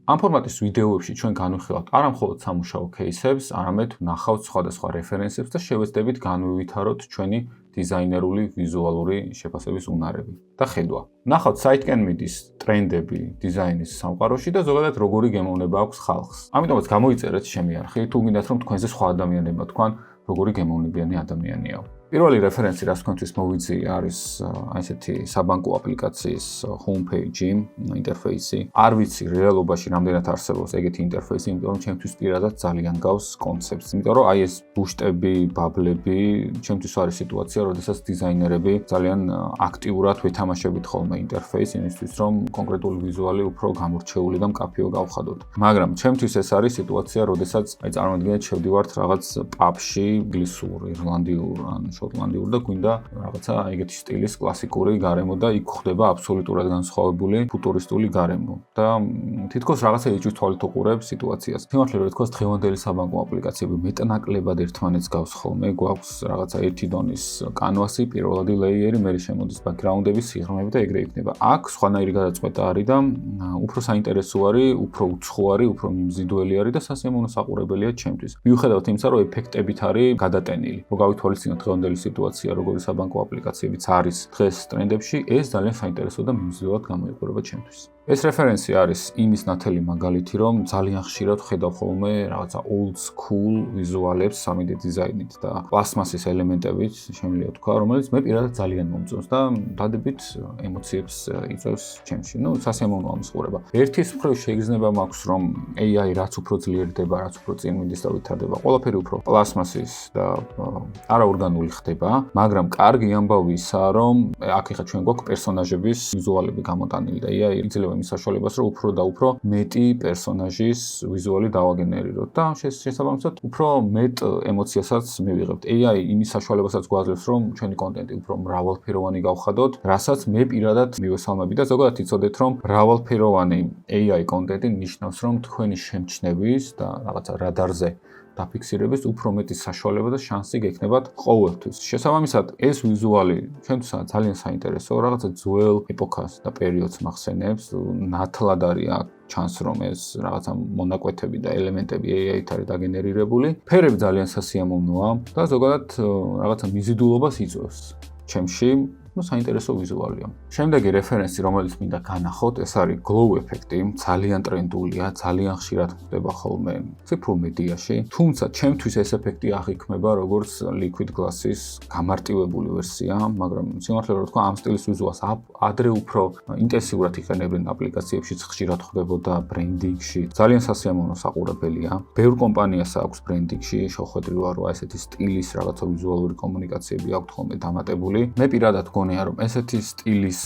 ამ ფორმატის ვიდეოებში ჩვენ განვიხილავთ არა მხოლოდ სამუშაო кейსებს, არამედ ვნახავთ სხვადასხვა რეფერენსებს და შევეცდებით განვივითაროთ ჩვენი დიზაინერული ვიზუალური შეფასების უნარები და ხედვა. ვნახავთ საითკენ მიდის ტრენდები დიზაინის სამყაროში და ზოგადად როგორი გემოვნება აქვს ხალხს. ამიტომაც გამოიწერეთ ჩემი არხი, თუ გინდათ რომ თქვენზე სხვა ადამიანებმა თქვან როგორი გემოვნებიანი ადამიანიაო. პირველი რეფერენსი, რაც თქვენთვის მოვიძიე, არის ესეთი საბანკო აპლიკაციის homepage-ი, ინტერფეისი. არ ვიცი რეალობაში რამდენად არსებობს ეგეთი ინტერფეისი, იმიტომ რომ ჩემთვის პირადად ძალიან გავს კონცეფტს. იმიტომ რომ აი ეს ბუშტები, ბაბლები, ჩემთვის არის სიტუაცია, როდესაც დიზაინერები ძალიან აქტიურად ვეთამაშებით ხოლმე ინტერფეისს, იმისთვის რომ კონკრეტული ვიზუალი უფრო გამორჩეული და მკაფიო გავხადოთ. მაგრამ ჩემთვის ეს არის სიტუაცია, როდესაც აი წარმოვიდგინეთ, შევდივართ რაღაც პაბში, ინგლისურ, ირლანდიურ ან შოტლანდიურ და გვინდა რაღაცა ეგეთი სტილის კლასიკური გარემო და იქ ხდება აბსოლუტურად განსხვავებული ფუტურისტული გარემო და თითქოს რაღაცა იჭვის თვალით უყურებს სიტუაციას. სიმართლე რომ ვთქვას, დღევანდელი საბანკო აპლიკაციები მეტნაკლებად ერთმანეთს გავს ხოლმე, გვაქვს რაღაცა ერთი დონის კანვასი, პირველადი ლეიერი, მერე შემოდის ბექგრაუნდები, სიღრმეები და ეგრე იქნება. აქ სხვანაირი გადაწყვეტა არის და უფრო საინტერესო არის, უფრო უცხო არის, უფრო მიმზიდველი არის და სასიამოვნო საყურებელია ჩემთვის. მიუხედავად იმისა, რომ ეფექტებით არის გადატენილი. რო გავითვალისწინოთ დღევანდელი სიტუაცია, როგორი საბანკო აპლიკაციებიც არის დღეს ტრენდებში, ეს ძალიან საინტერესო და მიმზიდველად გამოიყურება ჩემთვის. ეს რეფერენსი არის იმის ნათელი მაგალითი, რომ ძალიან ხშირად ვხედავ ხოლმე რაღაცა old school ვიზუალებს 3D დიზაინით და პლასმასის ელემენტებით, შემიძლია ვთქვა, რომელიც მე პირადად ძალიან მომწონს და დადებით ემოციებს იწვევს ჩემში. ნუ სასიამოვნო ამსხურება. ერთის მხრივ შეგრძნება მაქვს, რომ AI რაც უფრო ძლიერდება, რაც უფრო წინ მიდის და ვითარდება, ყველაფერი უფრო პლასმასის და არაორგანული ხდება, მაგრამ კარგი ამბავი ისაა, რომ აქ ეხა ჩვენ გვაქვს პერსონაჟების ვიზუალები გამოტანილი და AI იძლევა იმის საშუალებას, რომ უფრო და უფრო მეტი პერსონაჟის ვიზუალი დავაგენერიროთ და შესაბამისად უფრო მეტ ემოციასაც მივიღებთ. AI იმის საშუალებასაც გვაძლევს, რომ ჩვენი კონტენტი უფრო მრავალფეროვანი გავხადოთ, რასაც მე პირადად მივესალმები და ზოგადად იცოდეთ, რომ მრავალფეროვანი AI კონტენტი ნიშნავს, რომ თქვენი შემჩნევის და რაღაცა რადარზე დაფიქსირების უფრო მეტი საშუალება და შანსი გექნებათ ყოველთვის. შესაბამისად, ეს ვიზუალი ჩვენთვის ძალიან საინტერესოა, რაღაცა ძველ ეპოქას და პერიოდს მახსენებს, ნათლად არის აქ ჩანს, რომ ეს რაღაცა მონაკვეთები და ელემენტები AI-ით არის დაგენერირებული. ფერები ძალიან სასიამოვნოა და ზოგადად რაღაცა მიზიდულობას იწვევს ჩემში. საინტერესო ვიზუალია. შემდეგი რეფერენსი, რომელიც მინდა განახოთ, ეს არის glow ეფექტი, ძალიან ტრენდულია, ძალიან ხშირად ხდება ხოლმე ციფრულ მედიაში. თუმცა ჩემთვის ეს ეფექტი აღიქმება როგორც liquid glass-ის გამარტივებული ვერსია, მაგრამ სიმართლე რომ ვთქვა, ამ სტილის ვიზუალს ადრე უფრო ინტენსიურად იყენებენ აპლიკაციებში, ხშირად ხდებოდა ბრენდინგში. ძალიან სასიამოვნო საყურებელია. ბევრ კომპანიას აქვს ბრენდინგში, შეხვედრილა რომ ესეთი სტილის რაღაცა ვიზუალური კომუნიკაციები აქვს ხოლმე დამატებული. მე პირადად გონია რომ ესეთი სტილის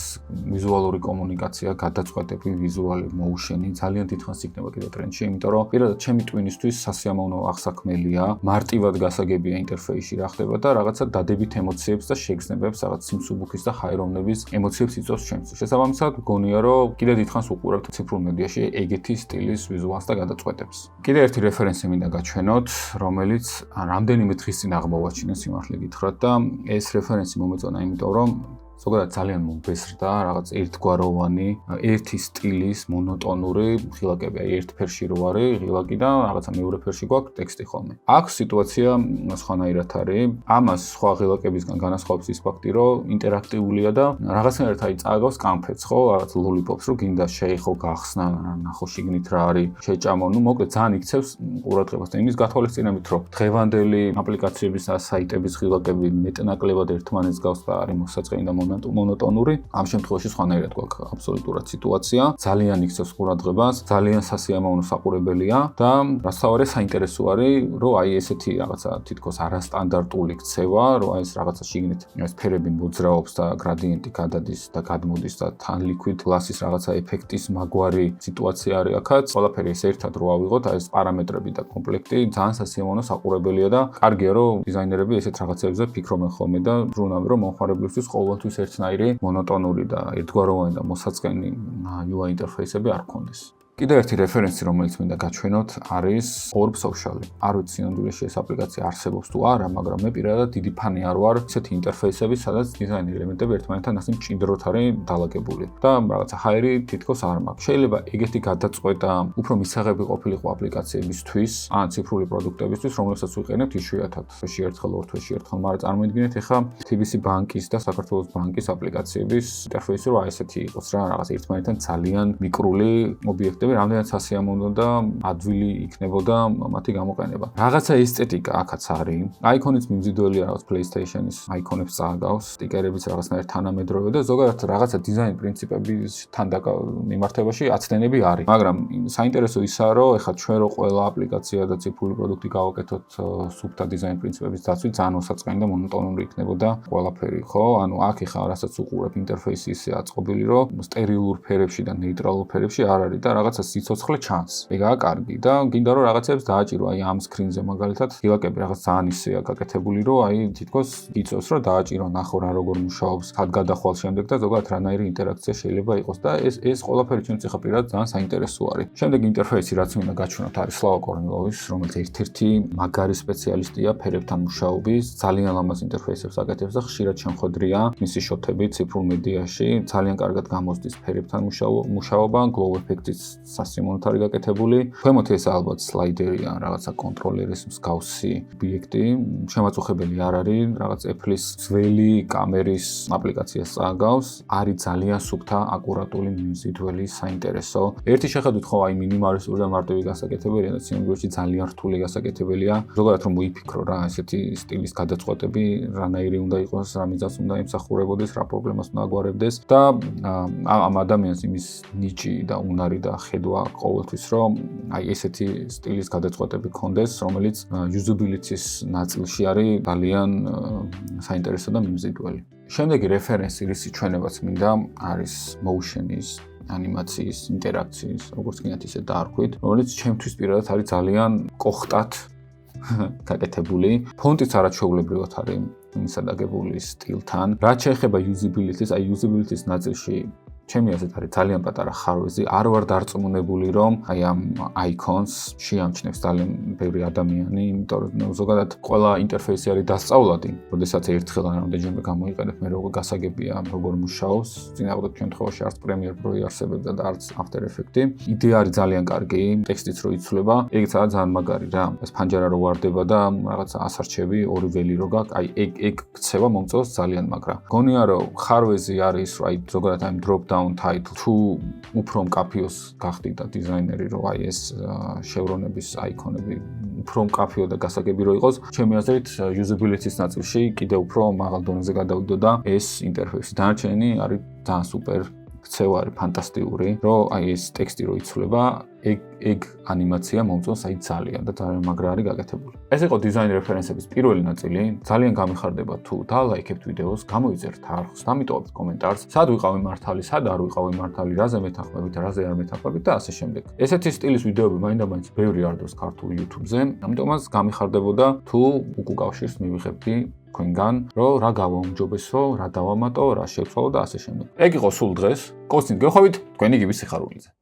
ვიზუალური კომუნიკაცია, გადაწყვეტები, ვიზუალი მოუშენი ძალიან დიდხანს იქნება კიდევ ტრენდში, იმიტომ რომ პირადად ჩემი ტვინისთვის სასიამოვნო აღსაქმელია, მარტივად გასაგებია ინტერფეისში რა ხდება და რაღაცა დადებით ემოციებს და შეგრძნებებს, რაღაც სიმსუბუქის და ხაეროვნების ემოციებს იწვევს ჩემს. შესაბამისად, გონია რომ კიდევ დიდხანს უყურებთ ციფრულ მედიაში ეგეთი სტილის ვიზუალს და გადაწყვეტებს. კიდევ ერთი რეფერენსი მინდა გაჩვენოთ, რომელიც რამდენიმე დღის წინ აღმოვაჩინე სიმართლე გითხრათ და ეს რეფერენსი მომეწონა, იმიტომ რომ ზოგადად ძალიან მომბესრდა რაღაც ერთგვაროვანი, ერთი სტილის მონოტონური ღილაკები, აი ერთ ფერში რო არის ღილაკი და რაღაცა მეორე ფერში გვაქვს ტექსტი ხოლმე. აქ სიტუაცია სხვანაირად არის. ამას სხვა ღილაკებისგან განასხვავებს ის ფაქტი, რომ ინტერაქტიულია და რაღაცნაირად აი წააგავს კამფეტს, ხო, რაღაც ლოლიპოპს, რო გინდა შეეხო, გახსნა, ნახო შიგნით რა არის, შეჭამო, ნუ მოკლედ ძალიან იქცევს ყურადღებას და იმის გათვალისწინებით, რომ დღევანდელი აპლიკაციების და საიტების ღილაკები მეტნაკლებად ერთმანეთს გავს და არის მოსაწყენი და მონოტონური. ამ შემთხვევაში სხვანაირად გვაქვს აბსოლუტურად სიტუაცია. ძალიან იქცევს ყურადღებას, ძალიან სასიამოვნო საყურებელია და რასთავარი საინტერესო არის, რომ აი ესეთი რაღაცა თითქოს არასტანდარტული ქცევა, რომ აი ეს რაღაცა შიგნით ეს ფერები მოძრაობს და გრადიენტი გადადის და გადმოდის და თან liquid glass-ის რაღაცა ეფექტის მაგვარი სიტუაცია არის აქაც. ყველაფერი ეს ერთად რო ავიღოთ, აი ეს პარამეტრები და კომპლექტი ძალიან სასიამოვნო საყურებელია და კარგია, რომ დიზაინერები ესეთ რაღაცებზე ფიქრობენ ხოლმე და ბრუნავენ, რომ მომხმარებლისთვის ყოველთვის ერთნაირი მონოტონური და ერთგვაროვანი და მოსაწყენი UI ინტერფეისები არ ქონდეს. კიდევ ერთი რეფერენსი, რომელიც მინდა გაჩვენოთ, არის Orb Social. არ ვიცი ნამდვილად ეს აპლიკაცია არსებობს თუ არა, მაგრამ მე პირადად დიდი ფანი არ ვარ ესეთი ინტერფეისების, სადაც დიზაინ ელემენტები ერთმანეთთან ასე მჭიდროდ არის დალაგებული. და რაღაცა ჰაერი თითქოს არ მაქვს. შეიძლება ეგეთი გადაწყვეტა უფრო მისაღები ყოფილიყო აპლიკაციებისთვის, ან ციფრული პროდუქტებისთვის, რომლებსაც ვიყენებთ იშვიათად, თვეში ერთხელ, ორ თვეში ერთხელ, მაგრამ წარმოიდგინეთ ახლა TBC ბანკის და საქართველოს ბანკის აპლიკაციების ინტერფეისი რა ესეთი იყოს რა, რაღაც ერთმანეთთან ძალიან მიკრული ობიექტები, რამდენად სასიამოვნო და ადვილი იქნებოდა მათი გამოყენება. რაღაცა ესთეტიკა აქაც არის. აიკონიც მიმზიდველია რაღაც PlayStation-ის აიკონებს წააგავს, სტიკერებიც რაღაცნაირად თანამედროვე და ზოგადად რაღაცა დიზაინ პრინციპებისთან მიმართებაში აცდენები არის. მაგრამ საინტერესო ისაა, რომ ეხლა ჩვენ რო ყველა აპლიკაცია და ციფრული პროდუქტი გავაკეთოთ სუფთა დიზაინ პრინციპების დაცვით, ძალიან მოსაწყენი და მონოტონური იქნებოდა ყველაფერი, ხო? ანუ აქ ეხლა რასაც უყურებ ინტერფეისი ისე აწყობილი, რომ სტერილურ ფერებში და ნეიტრალურ ფერებში არ არის და რაღაცა სიცოცხლე ჩანს. ეგაა კარგი და გინდა რომ რაღაცებს დააჭირო აი ამ სკრინზე მაგალითად გილაკები რაღაც ძალიან ისეა გაკეთებული, რომ აი თითქოს იწევს რომ დააჭირო ნახო რა როგორ მუშაობს, ხად გადახვალ შემდეგ და ზოგადად რანაირი ინტერაქცია შეიძლება იყოს და ეს ყველაფერი ჩვენც ახლა პირადად ძალიან საინტერესო არის. შემდეგ ინტერფეისი რაც მინდა გაჩვენოთ არის სლავა კორნილოვის, რომელიც ერთ-ერთი მაგარი სპეციალისტია ფერებთან მუშაობის, ძალიან ლამაზ ინტერფეისებს აკეთებს და ხშირად შემხვედრია მისი შოთები ციფრულ მედიაში, ძალიან კარგად გამოსდის ფერებთან მუშაობა, glow effect-იც სასიამოვნოდ არის გაკეთებული. ქვემოთ ეს ალბათ სლაიდერია, რაღაცა კონტროლერის მსგავსი ობიექტი, შემაწუხებელი არ არის, რაღაც Apple-ის ძველი კამერის აპლიკაციას წააგავს, არის ძალიან სუფთა, აკურატული, მიმზიდველი, საინტერესო. ერთი შეხედვით ხო აი მინიმალისტური და მარტივი გასაკეთებელია და სიმბოლოში ძალიან რთული გასაკეთებელია. ზოგადად რომ მოიფიქრო რა, ესეთი სტილის გადაწყვეტები, რანაირი უნდა იყოს, რა მიზანს უნდა იმსახურებოდეს, რა პრობლემას უნდა აგვარებდეს და ამ ადამიანს იმის ნიჭი და უნარი და ხედვა ყოველთვის რომ აი ესეთი სტილის გადაწყვეტები ქონდეს, რომელიც usability-ის ნაწილში არის ძალიან საინტერესო და მიმზიდველი. შემდეგი რეფერენსი, რისი ჩვენებაც მინდა, არის motion-ის ანიმაციის, ინტერაქციის, როგორც გინდათ ისე დაარქვით, რომელიც ჩემთვის პირადად არის ძალიან კოხტად გაკეთებული. ფონტიც არაჩვეულებრივად არის მისადაგებული სტილთან. რაც შეეხება usability-ს, აი usability-ის ნაწილში ჩემი აზრით არის ძალიან პატარა ხარვეზი, არ ვარ დარწმუნებული რომ აი ამ icons შეამჩნევს ძალიან ბევრი ადამიანი, იმიტომ რომ ზოგადად ყველა ინტერფეისი არის დასწავლადი, როდესაც ერთხელ ან რამდენჯერმე გამოიყენებ, მე როგორ გასაგებია როგორ მუშაობს, წინააღმდეგ შემთხვევაში არც Premiere Pro იარსებებდა და არც After Effects. იდეა არის ძალიან კარგი, ტექსტიც რო იცვლება, ეგეც არის ძალიან მაგარი რა. ეს ფანჯარა რო ვარდება და რაღაცა ასარჩევი, ორი ველი რო გაქვს, აი ეგ ქცევა მომწონს ძალიან მაგრა. გონია რომ ხარვეზი არის, რომ აი ზოგადად აი drop title თუ უფრო მკაფიოს გახდიდა დიზაინერი რომ აი ეს შევრონების აიკონები უფრო მკაფიო და გასაგები რო იყოს, ჩემი აზრით usability-ის ნაწილში კიდევ უფრო მაღალ დონეზე გადავიდოდა ეს ინტერფეისი. დანარჩენი არის ძალიან სუპერ ქცევა არის ფანტასტიკური, რომ აი ეს ტექსტი რო იცვლება, ეგ ანიმაცია მომწონს აი ძალიან და ძალიან მაგრა არის გაკეთებული. ეს იყო დიზაინ რეფერენსების პირველი ნაწილი. ძალიან გამიხარდება თუ დალაიქებთ ვიდეოს, გამოიწერთ არხს, დამიტოვებთ კომენტარს, სად ვიყავი მართალი, სად არ ვიყავი მართალი, რაზე მეთანხმებით, რაზე არ მეთანხმებით და ასე შემდეგ. ესეთი სტილის ვიდეოები მაინდა-მაინც ბევრი არ დევს ქართულ YouTube-ზე, ამიტომაც გამიხარდებოდა თუ უკავშირს მივიღებდი თქვენგან, რომ რა გავაუმჯობესო, რა დავამატო, რა შევცვალო და ასე შემდეგ. ეგ იყო სულ დღეს. კოსტით გეხვევით, თქვენი გიბის სიხარულიძე.